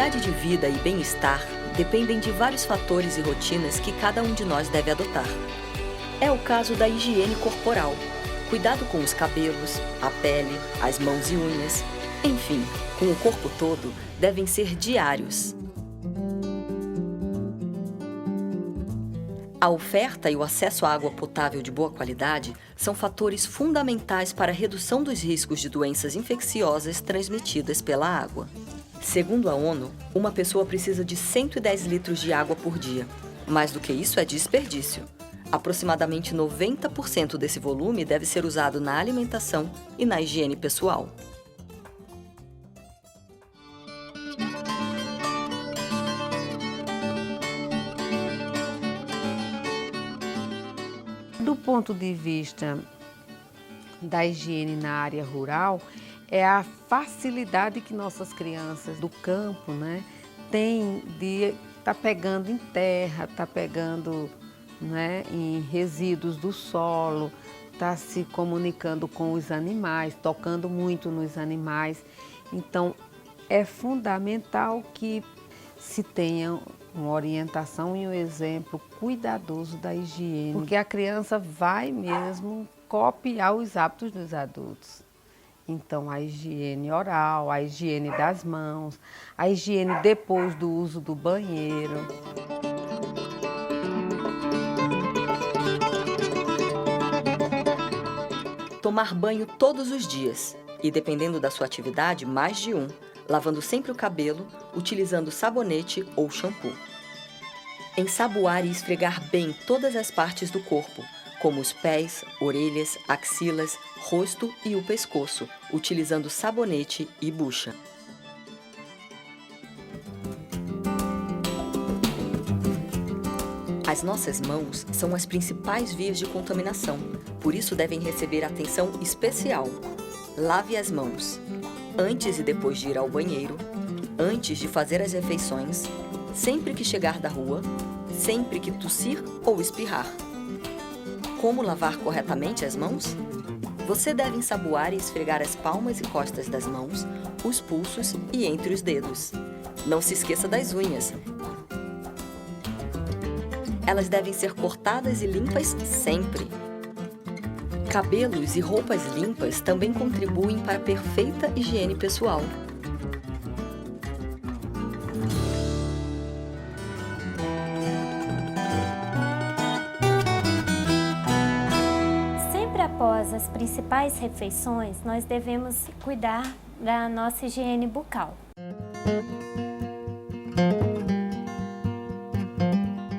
qualidade de vida e bem-estar dependem de vários fatores e rotinas que cada um de nós deve adotar. É o caso da higiene corporal. Cuidado com os cabelos, a pele, as mãos e unhas, enfim, com o corpo todo, devem ser diários. A oferta e o acesso à água potável de boa qualidade são fatores fundamentais para a redução dos riscos de doenças infecciosas transmitidas pela água. Segundo a ONU, uma pessoa precisa de 110 litros de água por dia. Mais do que isso é desperdício. Aproximadamente 90% desse volume deve ser usado na alimentação e na higiene pessoal. Do ponto de vista da higiene na área rural, é a facilidade que nossas crianças do campo, têm de estar pegando em terra, estar pegando em resíduos do solo, está se comunicando com os animais, tocando muito nos animais. Então, é fundamental que se tenha uma orientação e um exemplo cuidadoso da higiene, porque a criança vai mesmo copiar os hábitos dos adultos. Então, a higiene oral, a higiene das mãos, a higiene depois do uso do banheiro. Tomar banho todos os dias e, dependendo da sua atividade, mais de um, lavando sempre o cabelo, utilizando sabonete ou shampoo. Ensaboar e esfregar bem todas as partes do corpo, como os pés, orelhas, axilas, rosto e o pescoço, utilizando sabonete e bucha. As nossas mãos são as principais vias de contaminação, por isso devem receber atenção especial. Lave as mãos antes e depois de ir ao banheiro, antes de fazer as refeições, sempre que chegar da rua, sempre que tossir ou espirrar. Como lavar corretamente as mãos? Você deve ensaboar e esfregar as palmas e costas das mãos, os pulsos e entre os dedos. Não se esqueça das unhas. Elas devem ser cortadas e limpas sempre. Cabelos e roupas limpas também contribuem para a perfeita higiene pessoal. Sempre após as principais refeições, nós devemos cuidar da nossa higiene bucal.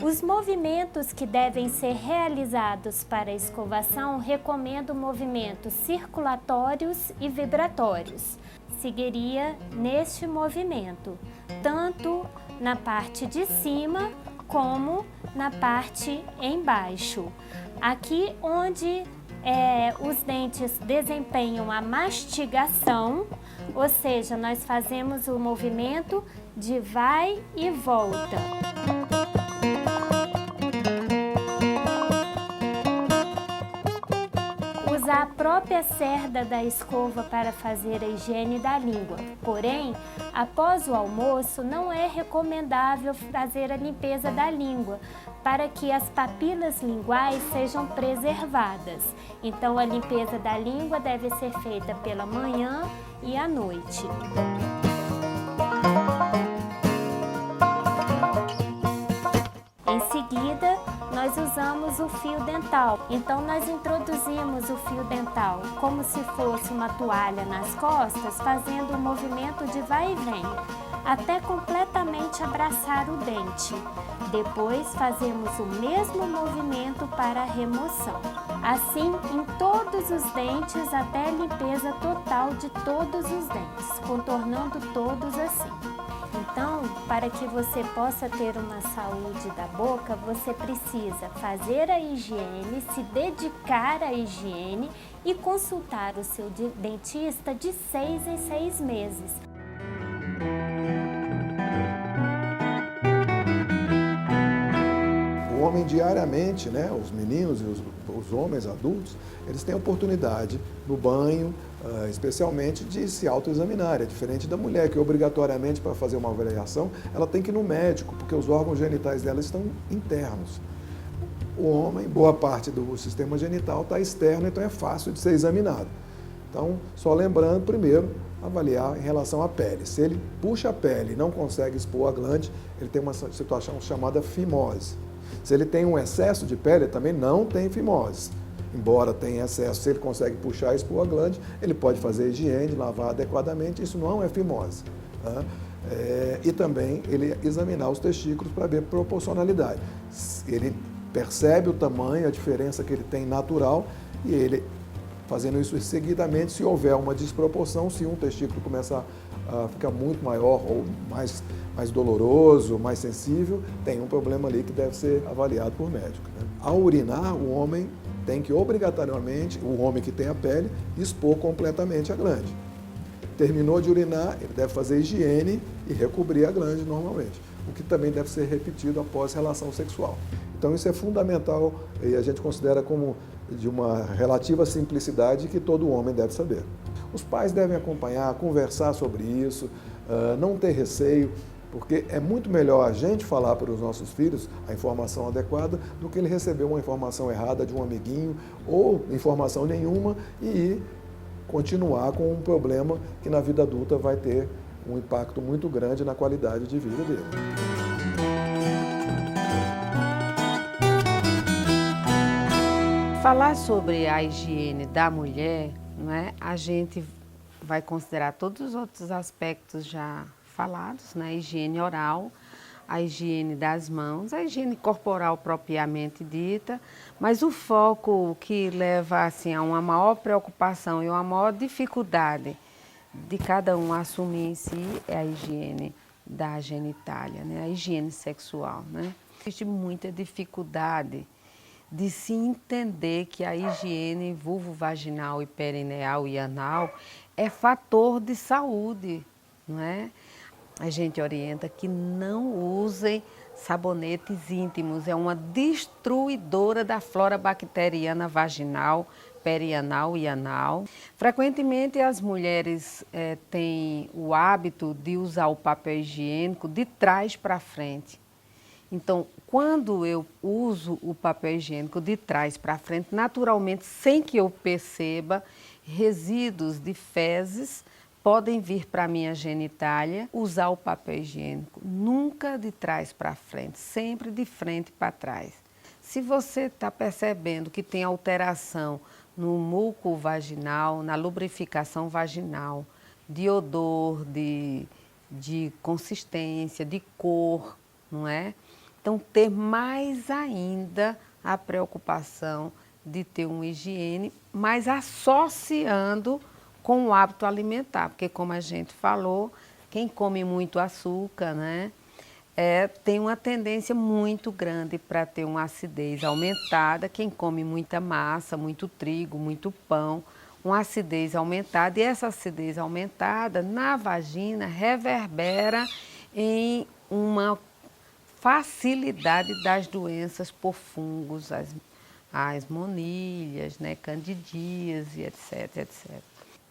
Os movimentos que devem ser realizados para a escovação, recomendo movimentos circulatórios e vibratórios. Seguiria neste movimento, tanto na parte de cima como na parte embaixo. Aqui onde os dentes desempenham a mastigação, ou seja, nós fazemos o movimento de vai e volta. Usar a própria cerda da escova para fazer a higiene da língua. Porém, após o almoço, não é recomendável fazer a limpeza da língua, para que as papilas linguais sejam preservadas. Então, a limpeza da língua deve ser feita pela manhã e à noite. Em seguida, nós usamos o fio dental. Então, nós introduzimos o fio dental como se fosse uma toalha nas costas, fazendo um movimento de vai e vem, até completamente abraçar o dente. Depois, fazemos o mesmo movimento para a remoção. Assim, em todos os dentes, até a limpeza total de todos os dentes, contornando todos assim. Então, para que você possa ter uma saúde da boca, você precisa fazer a higiene, se dedicar à higiene e consultar o seu dentista de 6 em 6 meses. O homem diariamente, os meninos e os homens adultos, eles têm a oportunidade no banho, especialmente de se autoexaminar. É diferente da mulher, que obrigatoriamente, para fazer uma avaliação, ela tem que ir no médico, porque os órgãos genitais dela estão internos. O homem, boa parte do sistema genital está externo, então é fácil de ser examinado. Então, só lembrando, primeiro, avaliar em relação à pele. Se ele puxa a pele e não consegue expor a glande, ele tem uma situação chamada fimose. Se ele tem um excesso de pele, ele também não tem fimose. Embora tenha excesso, se ele consegue puxar e expor a glande, ele pode fazer higiene, lavar adequadamente, isso não é fimose. Tá? E também ele examinar os testículos para ver proporcionalidade. Ele percebe o tamanho, a diferença que ele tem natural, e ele, fazendo isso seguidamente, se houver uma desproporção, se um testículo começar a ficar muito maior ou mais doloroso, mais sensível, tem um problema ali que deve ser avaliado por médico. Né? Ao urinar, o homem tem que obrigatoriamente, o homem que tem a pele, expor completamente a glande. Terminou de urinar, ele deve fazer higiene e recobrir a glande normalmente, o que também deve ser repetido após relação sexual. Então isso é fundamental e a gente considera como de uma relativa simplicidade que todo homem deve saber. Os pais devem acompanhar, conversar sobre isso, não ter receio, porque é muito melhor a gente falar para os nossos filhos a informação adequada do que ele receber uma informação errada de um amiguinho ou informação nenhuma e continuar com um problema que na vida adulta vai ter um impacto muito grande na qualidade de vida dele. Falar sobre a higiene da mulher, não é? A gente vai considerar todos os outros aspectos já falados, né? A higiene oral, a higiene das mãos, a higiene corporal propriamente dita, mas o foco que leva assim, a uma maior preocupação e uma maior dificuldade de cada um assumir em si é a higiene da genitália, né? A higiene sexual. Né? Existe muita dificuldade de se entender que a higiene vulvovaginal e perineal e anal é fator de saúde, não é? A gente orienta que não usem sabonetes íntimos, é uma destruidora da flora bacteriana vaginal, perianal e anal. Frequentemente as mulheres têm o hábito de usar o papel higiênico de trás para frente. Então, quando eu uso o papel higiênico de trás para frente, naturalmente, sem que eu perceba, resíduos de fezes podem vir para a minha genitália. Usar o papel higiênico nunca de trás para frente, sempre de frente para trás. Se você está percebendo que tem alteração no muco vaginal, na lubrificação vaginal, de odor, de consistência, de cor, não é? Então, ter mais ainda a preocupação de ter uma higiene, mas associando com o hábito alimentar, porque como a gente falou, quem come muito açúcar, né, tem uma tendência muito grande para ter uma acidez aumentada. Quem come muita massa, muito trigo, muito pão, uma acidez aumentada, e essa acidez aumentada na vagina reverbera em uma facilidade das doenças por fungos, as monilhas, né, candidíase, etc, etc.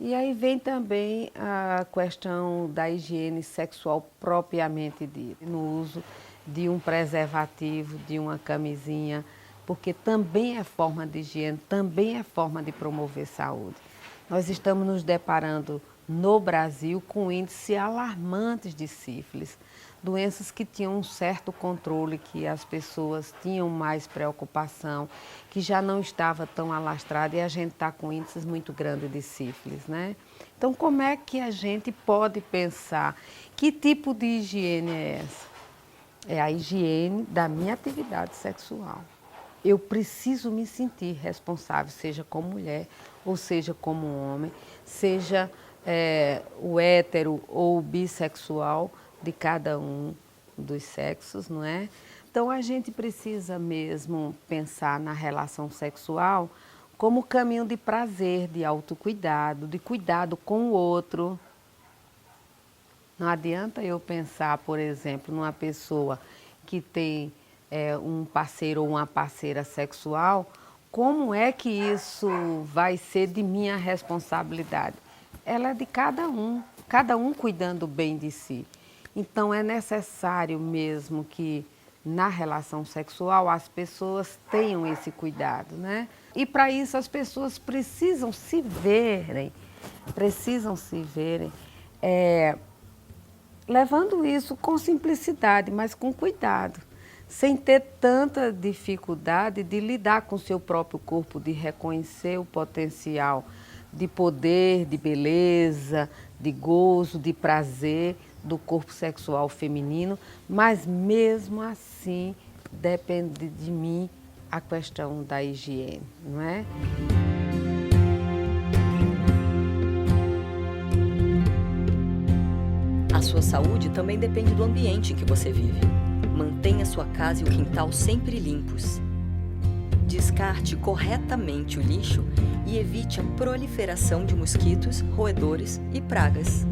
E aí vem também a questão da higiene sexual propriamente dita, no uso de um preservativo, de uma camisinha, porque também é forma de higiene, também é forma de promover saúde. Nós estamos nos deparando no Brasil com índices alarmantes de sífilis, doenças que tinham um certo controle, que as pessoas tinham mais preocupação, que já não estava tão alastrada, e a gente está com índices muito grandes de sífilis, né? Então, como é que a gente pode pensar? Que tipo de higiene é essa? É a higiene da minha atividade sexual. Eu preciso me sentir responsável, seja como mulher ou seja como homem, seja o hétero ou o bissexual, de cada um dos sexos, não é? Então, a gente precisa mesmo pensar na relação sexual como caminho de prazer, de autocuidado, de cuidado com o outro. Não adianta eu pensar, por exemplo, numa pessoa que tem um parceiro ou uma parceira sexual Como é que isso vai ser de minha responsabilidade? Ela é de cada um cuidando bem de si. Então é necessário mesmo que na relação sexual as pessoas tenham esse cuidado, né? E para isso as pessoas precisam se verem, levando isso com simplicidade, mas com cuidado, sem ter tanta dificuldade de lidar com o seu próprio corpo, de reconhecer o potencial de poder, de beleza, de gozo, de prazer do corpo sexual feminino, mas mesmo assim depende de mim a questão da higiene, não é? A sua saúde também depende do ambiente em que você vive. Mantenha sua casa e o quintal sempre limpos. Descarte corretamente o lixo e evite a proliferação de mosquitos, roedores e pragas.